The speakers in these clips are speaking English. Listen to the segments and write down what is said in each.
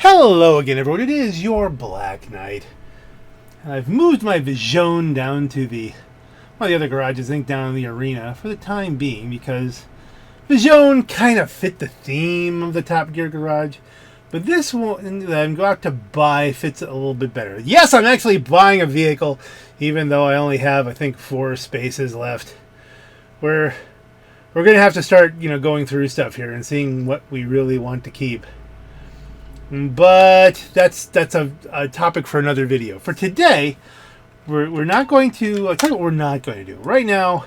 Hello again, everyone. It is your Black Knight. I've moved my Vision down to the other garages, I think down in the arena for the time being, because Vision kind of fit the theme of the Top Gear garage. But this one that I'm going to buy fits it a little bit better. Yes, I'm actually buying a vehicle, even though I only have, I think, 4 spaces left. We're going to have to start, going through stuff here and seeing what we really want to keep. But that's a topic for another video. For today, we're not going to. I'll tell you what we're not going to do. Right now,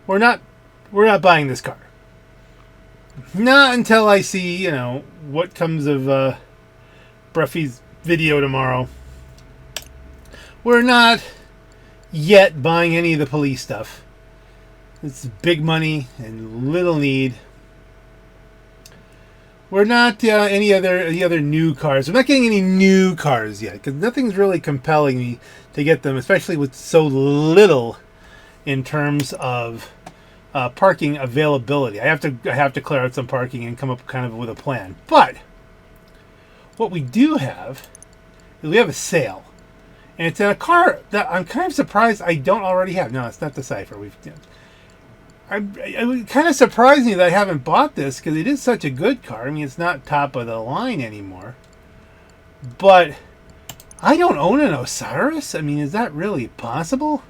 we're not buying this car. Not until I see what comes of Bruffy's video tomorrow. We're not yet buying any of the police stuff. It's big money and little need. We're not any other new cars. We're not getting any new cars yet because nothing's really compelling me to get them, especially with so little in terms of parking availability. I have to clear out some parking and come up kind of with a plan. But what we do have is we have a sale, and it's in a car that I'm kind of surprised I don't already have. No, it's not the Cypher. It kind of surprised me that I haven't bought this because it is such a good car. I mean, it's not top of the line anymore. But I don't own an Osiris. I mean, is that really possible?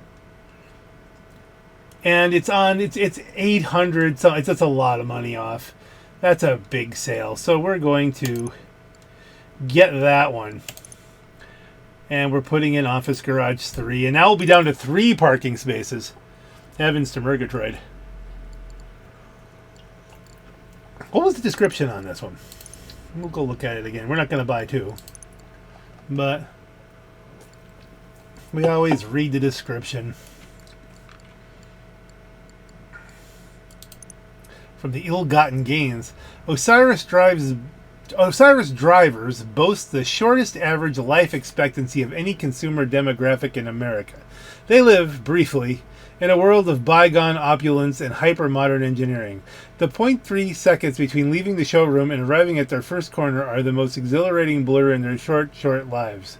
And it's 800, so it's a lot of money off. That's a big sale. So we're going to get that one. And we're putting in Office Garage 3. And now we'll be down to 3 parking spaces. Heavens to Murgatroyd. What was the description on this one? We'll go look at it again. We're not going to buy 2. But we always read the description. From the ill-gotten gains, Osiris drivers boast the shortest average life expectancy of any consumer demographic in America. They live, briefly, in a world of bygone opulence and hyper-modern engineering. The 0.3 seconds between leaving the showroom and arriving at their first corner are the most exhilarating blur in their short lives.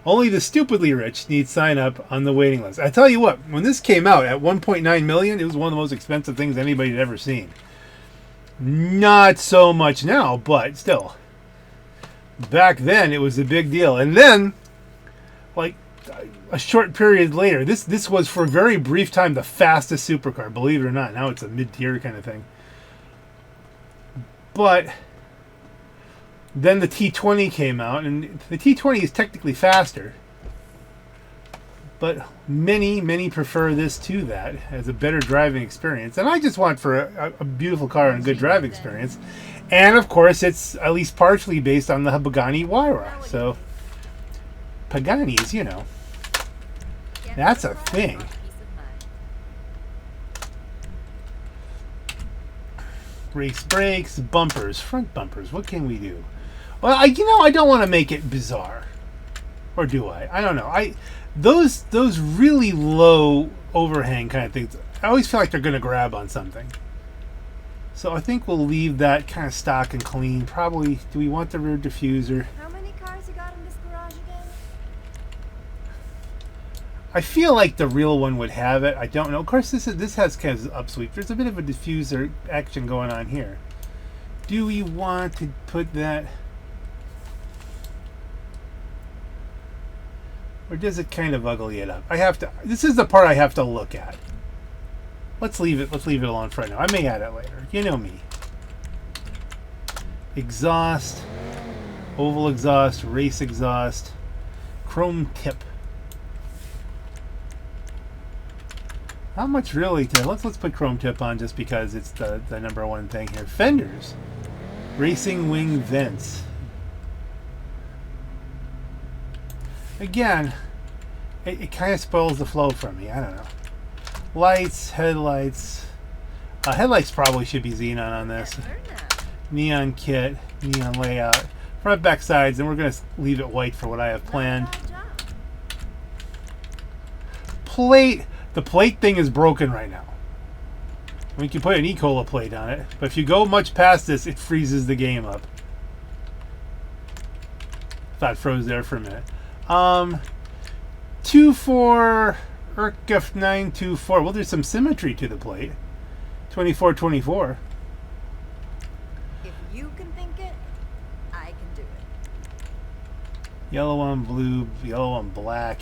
Only the stupidly rich need sign up on the waiting list. I tell you what, when this came out at $1.9 million, it was one of the most expensive things anybody had ever seen. Not so much now, but still. Back then, it was a big deal. And then, like a short period later, this was for a very brief time the fastest supercar, believe it or not. Now it's a mid-tier kind of thing. But then the T20 came out, and the T20 is technically faster. But many prefer this to that as a better driving experience. And I just want for a beautiful car and a good driving experience. And of course, it's at least partially based on the Pagani Huayra. So, Pagani's, that's a thing. Race brakes, bumpers, front bumpers. What can we do? Well, I don't want to make it bizarre. Or do I? I don't know. Those really low overhang kind of things, I always feel like they're going to grab on something. So I think we'll leave that kind of stock and clean. Probably, do we want the rear diffuser? How many cars you got in this garage again? I feel like the real one would have it. I don't know. Of course, this has kind of upsweep. There's a bit of a diffuser action going on here. Do we want to put that? Or does it kind of ugly it up? This is the part I have to look at. Let's leave it alone for right now. I may add it later. You know me. Exhaust, oval exhaust, race exhaust, chrome tip. How much really to let's put chrome tip on just because it's the number one thing here. Fenders. Racing wing vents. Again, it kind of spoils the flow for me. I don't know. Lights, headlights. Headlights probably should be xenon on this. Neon kit, neon layout. Front, back, sides, and we're going to leave it white for what I have planned. Plate. The plate thing is broken right now. We can put an E-Cola plate on it, but if you go much past this, it freezes the game up. Thought froze there for a minute. 24 Urkef 924. Well, there's some symmetry to the plate. 2424. If you can think it, I can do it. Yellow on blue, yellow on black.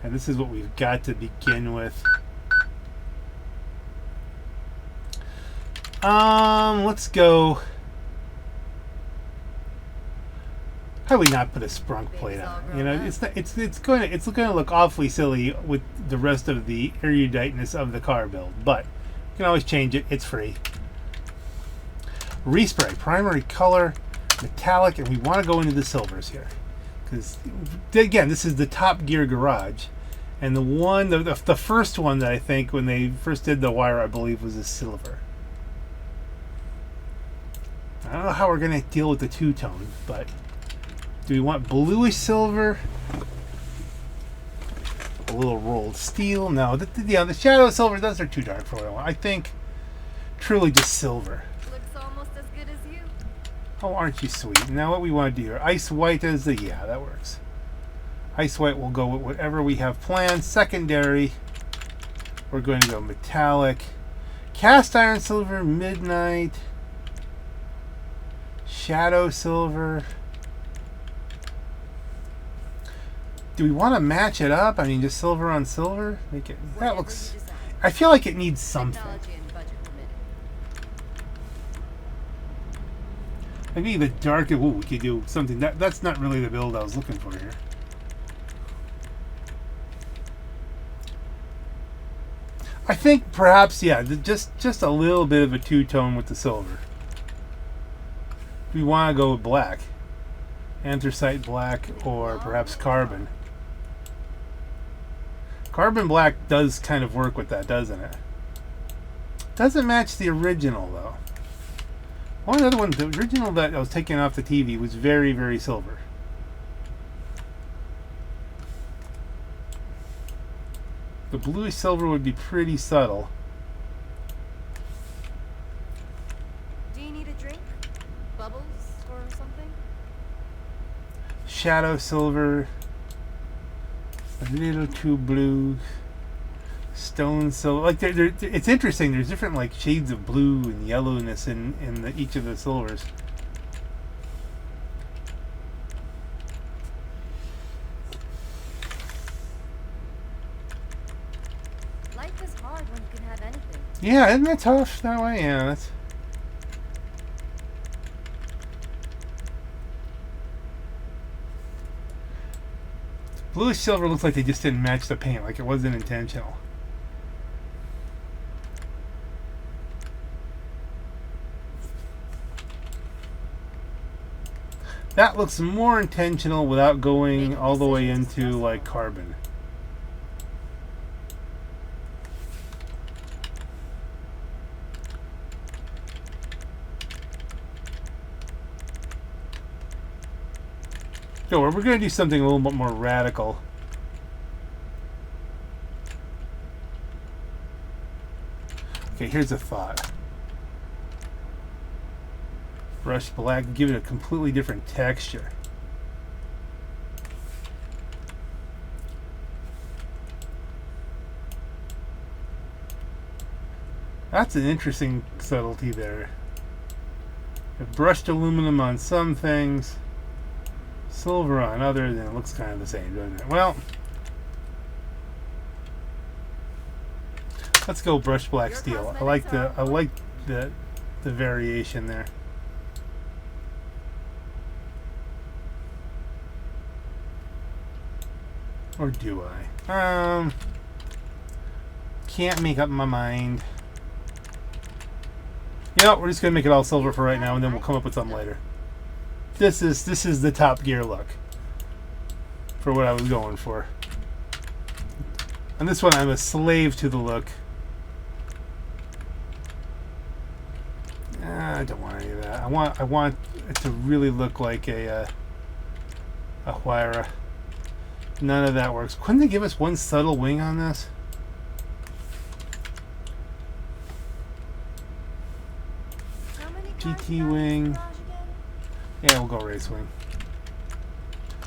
And this is what we've got to begin with. Let's go. How do we not put a sprunk plate on it? You know, it's going to look awfully silly with the rest of the eruditeness of the car build, but you can always change it. It's free. Respray, primary color, metallic, and we want to go into the silvers here because again, this is the Top Gear garage, and the first one that I think when they first did the wire, I believe, was a silver. I don't know how we're going to deal with the two-tone, but do we want bluish silver? A little rolled steel? No, the shadow silver, those are too dark for what I want. I think truly just silver. Looks almost as good as you. Oh, aren't you sweet? Now what we want to do here, ice white is the, yeah, that works. Ice white will go with whatever we have planned. Secondary, we're going to go metallic. Cast iron silver, midnight. Shadow silver. Do we want to match it up? I mean, just silver on silver? Make it. That looks. I feel like it needs something. Maybe the dark. Ooh, we could do something. That's not really the build I was looking for here. I think perhaps, yeah, just a little bit of a two-tone with the silver. We want to go with black, anthracite black, or perhaps carbon. Carbon black does kind of work with that, doesn't it? Doesn't match the original though. One other one, the original that I was taking off the TV was very, very silver. The bluish silver would be pretty subtle. Do you need a drink? Bubbles or something? Shadow silver, a little too blue. Stone silver, like it's interesting. There's different like shades of blue and yellowness in each of the silvers. Life is hard when you can have anything. Yeah, isn't that tough that way? Yeah, that's. Bluish silver looks like they just didn't match the paint, like it wasn't intentional. That looks more intentional without going all the way into like carbon. So we're going to do something a little bit more radical. Okay, here's a thought. Brush black, give it a completely different texture. That's an interesting subtlety there. I've brushed aluminum on some things, silver on others, and it looks kind of the same, doesn't it? Well, let's go brush black steel. I like the variation there. Or do I? Can't make up my mind. You know, we're just gonna make it all silver for right now, and then we'll come up with something later. This is the Top Gear look for what I was going for. On this one, I'm a slave to the look. I don't want any of that. I want it to really look like a Huayra. None of that works. Couldn't they give us one subtle wing on this? GT wing. Yeah, we'll go racewing.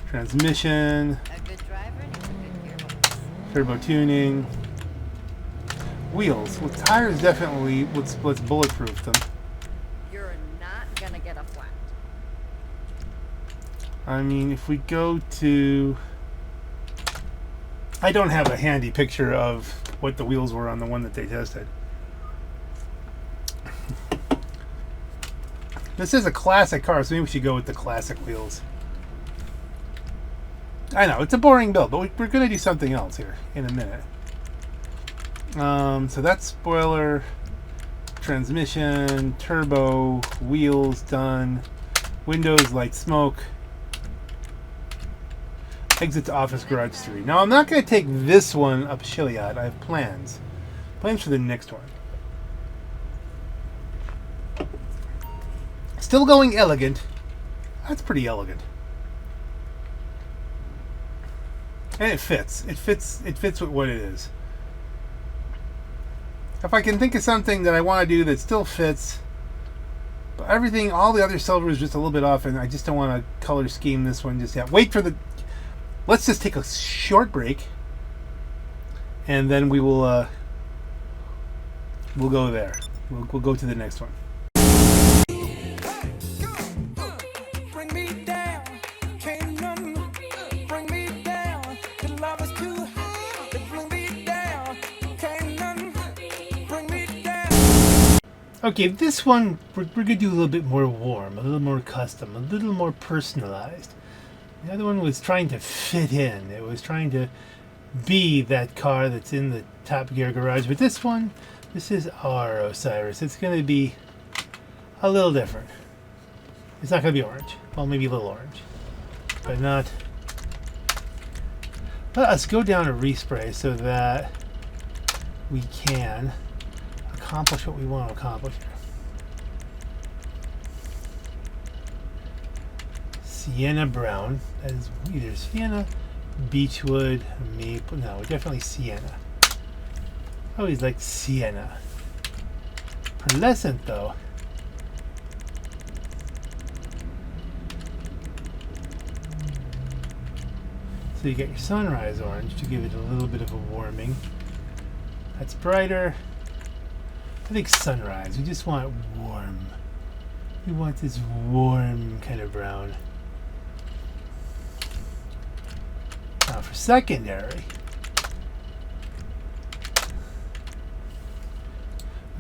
Transmission, A good driver needs a good gearbox. turbo tuning, wheels. Well, tires definitely. Let's bulletproof them. You're not gonna get a flat. I mean, if we go to, I don't have a handy picture of what the wheels were on the one that they tested. This is a classic car, so maybe we should go with the classic wheels. I know, it's a boring build, but we're going to do something else here in a minute. So that's spoiler, transmission, turbo, wheels done, windows, light, smoke. Exit to office garage 3. Now, I'm not going to take this one up Chiliad. I have plans. Plans for the next one. Still going elegant. That's pretty elegant. And it fits. It fits with what it is. If I can think of something that I want to do that still fits, but everything, all the other silver is just a little bit off, and I just don't want to color scheme this one just yet. Wait for the... Let's just take a short break, and then we will we'll go there. We'll go to the next one. Okay, this one we're going to do a little bit more warm, a little more custom, a little more personalized. The other one was trying to fit in. It was trying to be that car that's in the Top Gear garage. But this one, this is our Osiris. It's going to be a little different. It's not going to be orange. Well, maybe a little orange. But not... Let us go down to respray so that we can accomplish what we want to accomplish here. Sienna brown. That is either sienna, beechwood, maple. No, definitely sienna. I always like sienna. Pearlescent though. So you get your sunrise orange to give it a little bit of a warming. That's brighter. I think sunrise. We just want warm. We want this warm kind of brown. Now for secondary.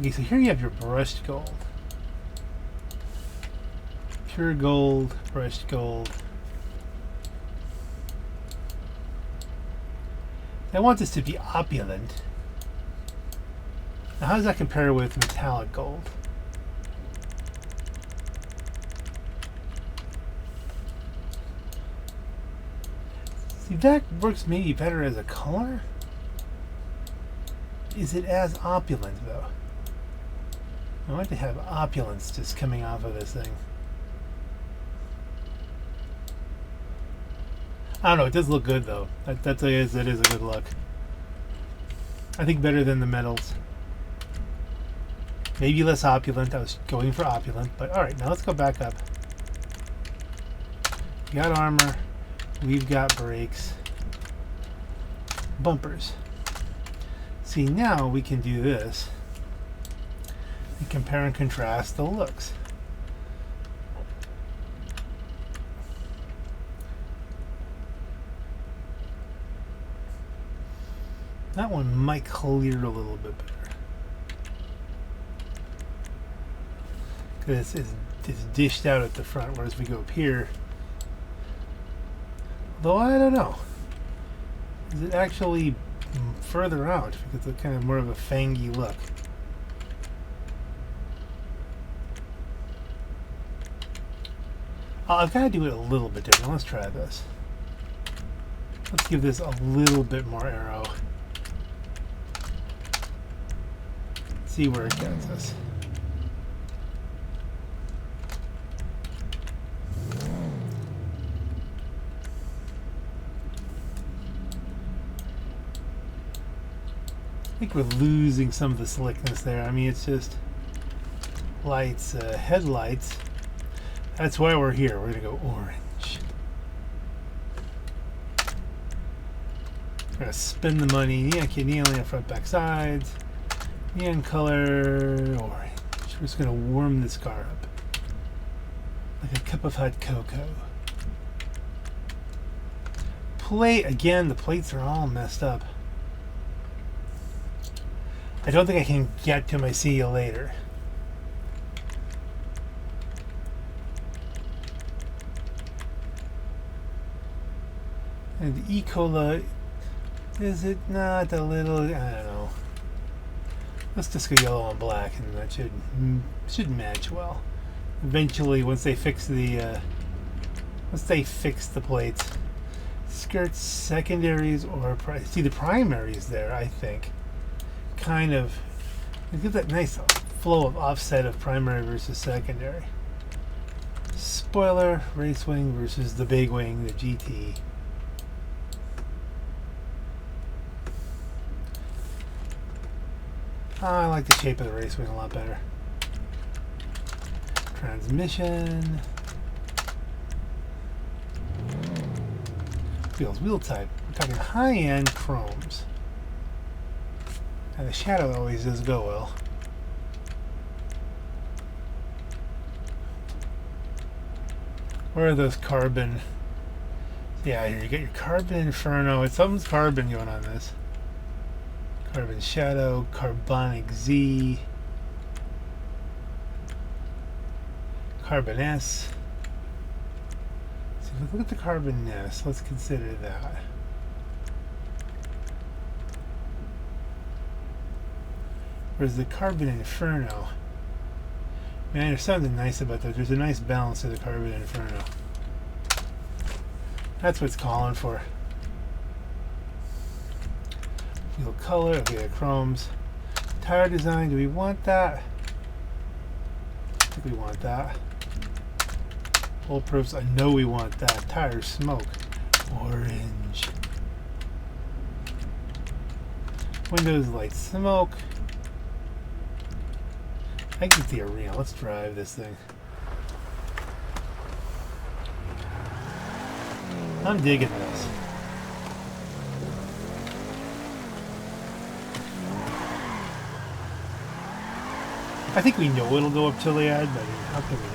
Okay, so here you have your brushed gold. Pure gold, brushed gold. I want this to be opulent. Now how does that compare with metallic gold? See, that works maybe better as a color. Is it as opulent though? I want to have opulence just coming off of this thing. I don't know, it does look good though. That is a good look. I think better than the metals. Maybe less opulent. I was going for opulent, but alright, now let's go back up. We got armor. We've got brakes. Bumpers. See, now we can do this and compare and contrast the looks. That one might clear a little bit better. Because it's dished out at the front, whereas we go up here. Though I don't know. Is it actually further out? Because it's kind of more of a fangy look. I've got to do it a little bit different. Let's try this. Let's give this a little bit more arrow. See where it gets us. I think we're losing some of the slickness there. I mean, it's just lights, headlights. That's why we're here. We're gonna go orange. We're gonna spend the money. Neon on front, back, sides. Neon color orange. We're just gonna warm this car up like a cup of hot cocoa. Plate again. The plates are all messed up. I don't think I can get to my see you later. And the E-Cola, is it not a little, I don't know. Let's just go yellow and black, and that should match well. Eventually, once they fix the plates, skirts, secondaries, or see the primaries there, I think, kind of give that nice flow of offset of primary versus secondary. Spoiler, race wing versus the big wing, the GT. I like the shape of the race wing a lot better. Transmission. Wheels, wheel type. We're talking high-end chromes. And the shadow always does go well. Where are those carbon? Yeah, here you get your carbon inferno. It's something's carbon going on this. Carbon shadow, carbonic Z, carbon S. So look at the carbon S. Let's consider that. Where's the carbon inferno? Man, there's something nice about that. There's a nice balance to the carbon inferno. That's what it's calling for. Wheel color, okay, the chromes. Tire design, do we want that? I think we want that. Whole proofs, I know we want that. Tire smoke, orange. Windows light smoke. I get the arena. Let's drive this thing. I'm digging this. I think we know it'll go up Chiliad, but how can we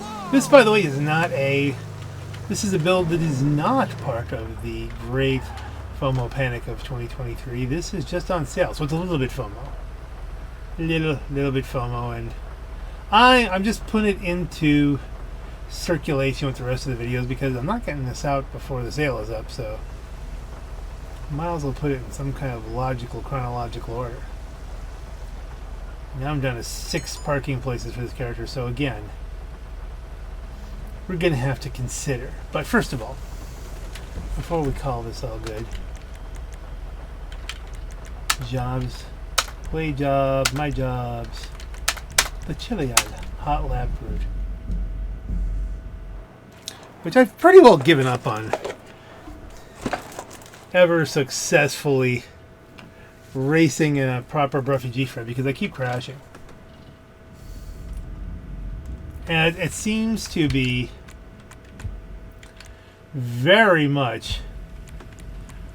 not? This, by the way, is not a... This is a build that is not part of the great FOMO panic of 2023. This is just on sale, so it's a little bit FOMO. Little bit FOMO, and I'm just putting it into circulation with the rest of the videos because I'm not getting this out before the sale is up, so might as well put it in some kind of logical, chronological order. Now I'm down to 6 parking places for this character, so again, we're going to have to consider. But first of all, before we call this all good, jobs, play job, my jobs, the Chiliad hot lap route, which I've pretty well given up on ever successfully racing in a proper Bruffy G-frame because I keep crashing. And it seems to be very much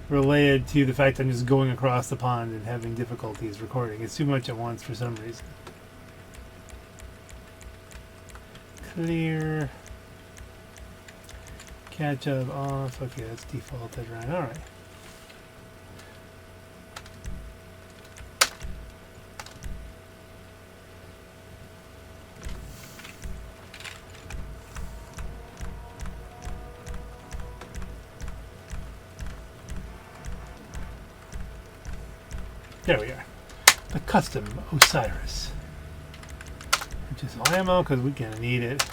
related to the fact I'm just going across the pond and having difficulties recording. It's too much at once for some reason. Clear. Catch up off. Okay, that's defaulted, right? Alright. There we are. The custom Osiris. Which is ammo because we're going to need it.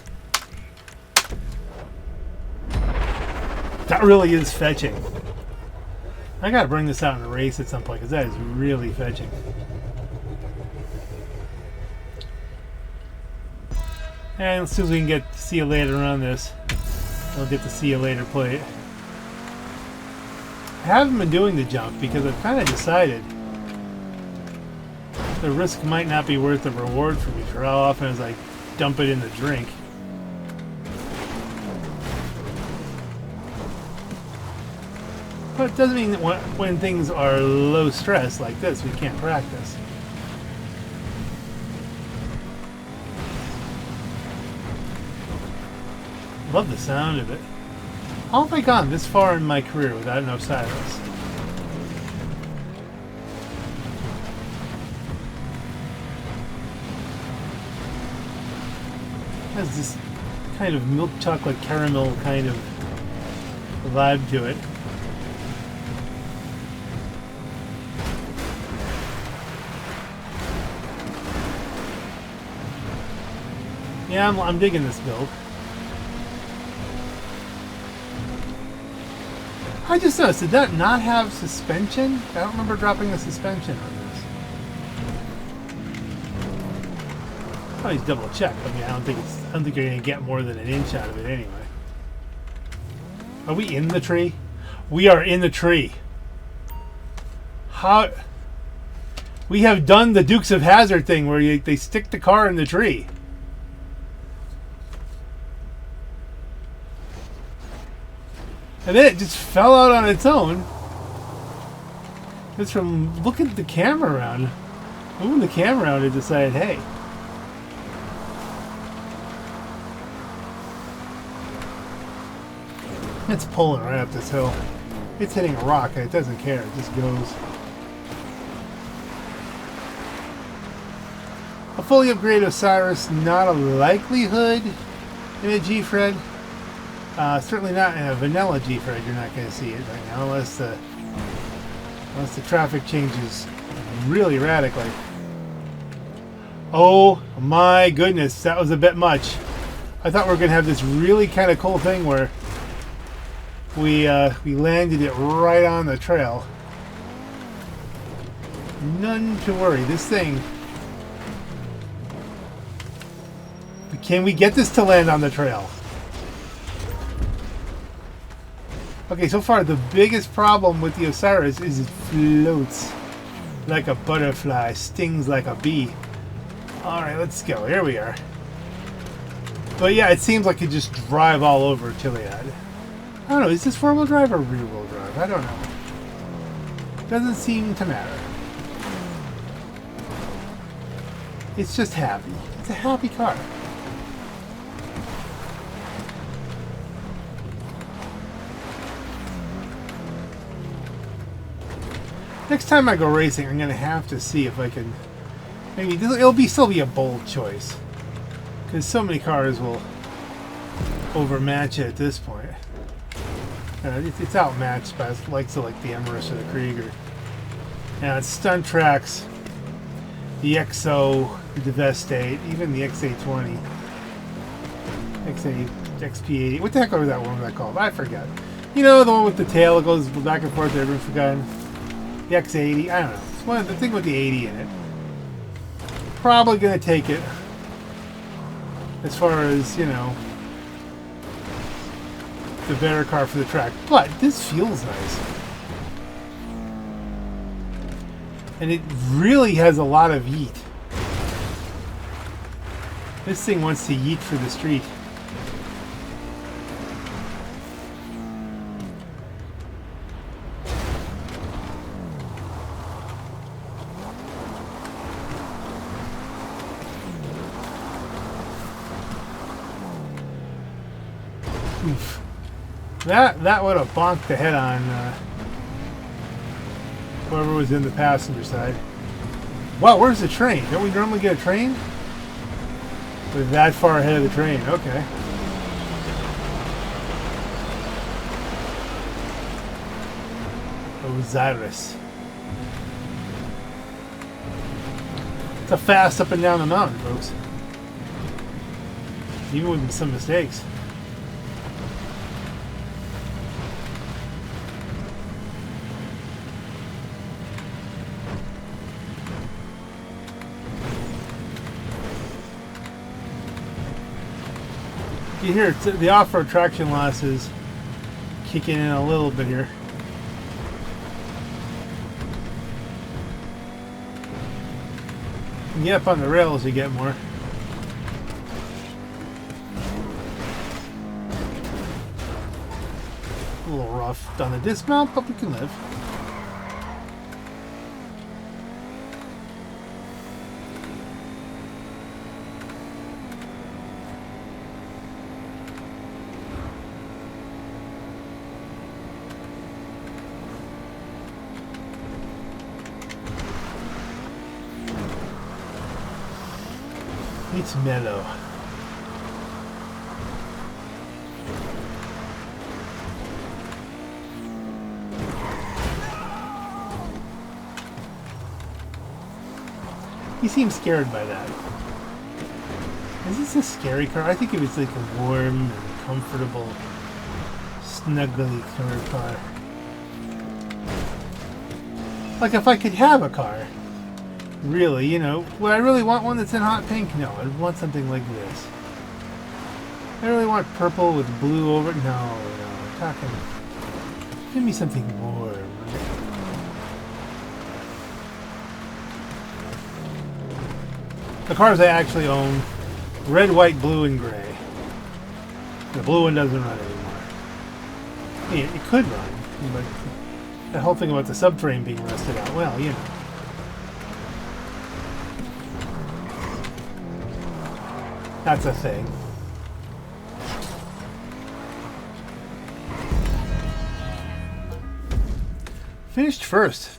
That really is fetching. I got to bring this out in a race at some point because that is really fetching. And as soon as we can get to see you later on this, we'll get to see you later plate. I haven't been doing the jump because I've kind of decided The risk might not be worth the reward for me for how often as I dump it in the drink. But it doesn't mean that when things are low stress like this, we can't practice. Love the sound of it. How have I gone this far in my career without an Osiris? Has this kind of milk chocolate caramel kind of vibe to it. Yeah, I'm digging this build. I just noticed, did that not have suspension? I don't remember dropping a suspension on this. Always double check. I mean, I don't think you're gonna get more than an inch out of it anyway. Are we in the tree? We are in the tree. How? We have done the Dukes of Hazzard thing where they stick the car in the tree. And then it just fell out on its own. Just from looking at the camera around. Moving the camera around, it decided, hey. It's pulling right up this hill. It's hitting a rock and it doesn't care. It just goes. A fully upgraded Osiris, not a likelihood in a G-Fred. Certainly not in a vanilla G-Fred. You're not going to see it right now unless the traffic changes really radically. Oh my goodness, that was a bit much. I thought we were going to have this really kind of cool thing where we landed it right on the trail. None to worry. This thing. Can we get this to land on the trail? Okay, so far the biggest problem with the Osiris is it floats like a butterfly, stings like a bee. Alright, let's go. Here we are. But yeah, it seems like it just drive all over Chiliad. I don't know, is this four-wheel drive or rear-wheel drive? I don't know. Doesn't seem to matter. It's just happy. It's a happy car. Next time I go racing, I'm gonna have to see if I can. Maybe it'll still be a bold choice, because so many cars will overmatch it at this point. It's outmatched by the likes of like the Emirates or the Krieger. Now it's stunt tracks, the XO, the Devastate, even the XA20, XP80. What the heck was that one that called? I forgot. You know, the one with the tail that goes back and forth. Everyone's forgotten. The X80, I don't know. It's one of the thing with the 80 in it. Probably gonna take it as far as, you know, the better car for the track. But this feels nice. And it really has a lot of yeet. This thing wants to yeet for the street. Oof. That would have bonked the head on whoever was in the passenger side. Wow, where's the train? Don't we normally get a train? We're that far ahead of the train. Okay. Osiris. It's a fast up and down the mountain, folks. Even with some mistakes. You hear the off-road traction losses kicking in a little bit here. You get up on the rails, you get more. A little rough on the dismount, but we can live. It's mellow. He seems scared by that. Is this a scary car? I think it was like a warm and comfortable, snuggly car. Like if I could have a car. Really, you know, would I really want one that's in hot pink? No, I'd want something like this. I really want purple with blue over it. No, I'm talking. Give me something warm. The cars I actually own, red, white, blue, and gray. The blue one doesn't run anymore. I mean, it could run, but the whole thing about the subframe being rusted out, well, you know. That's a thing. Finished first.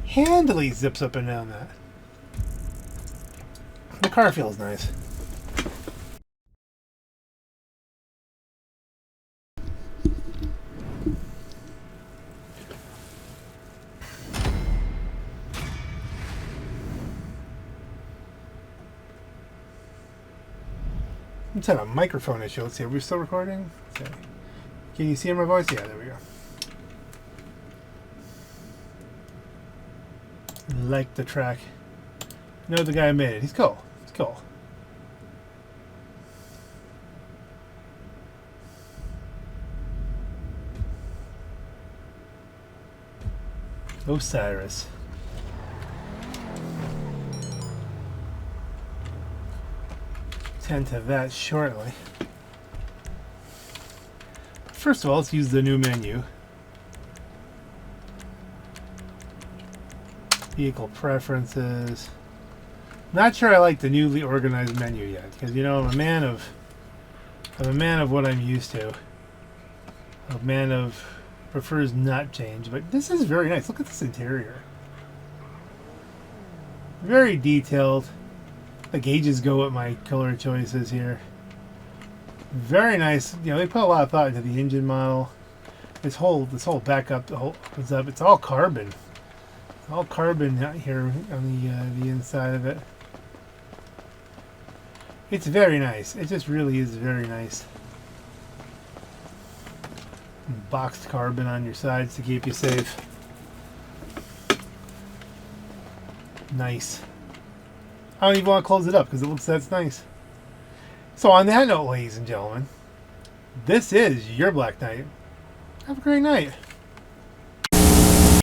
Handily zips up and down that. The car feels nice. Let's have a microphone issue. Let's see. Are we still recording? Okay. Can you see my voice? Yeah, there we go. Like the track. Know the guy who made it. He's cool. He's cool. Osiris. Tend to that shortly. First of all, let's use the new menu. Vehicle preferences. Not sure I like the newly organized menu yet, because you know I'm a man of what I'm used to. A man of prefers not change, but this is very nice. Look at this interior. Very detailed. The gauges go with my color choices here. Very nice. You know, they put a lot of thought into the engine model. This whole backup, the whole opens up. It's all carbon. It's all carbon out here on the inside of it. It's very nice. It just really is very nice. Boxed carbon on your sides to keep you safe. Nice. I don't even want to close it up because it looks that's nice. So on that note, ladies and gentlemen, this is your Black Knight. Have a great night.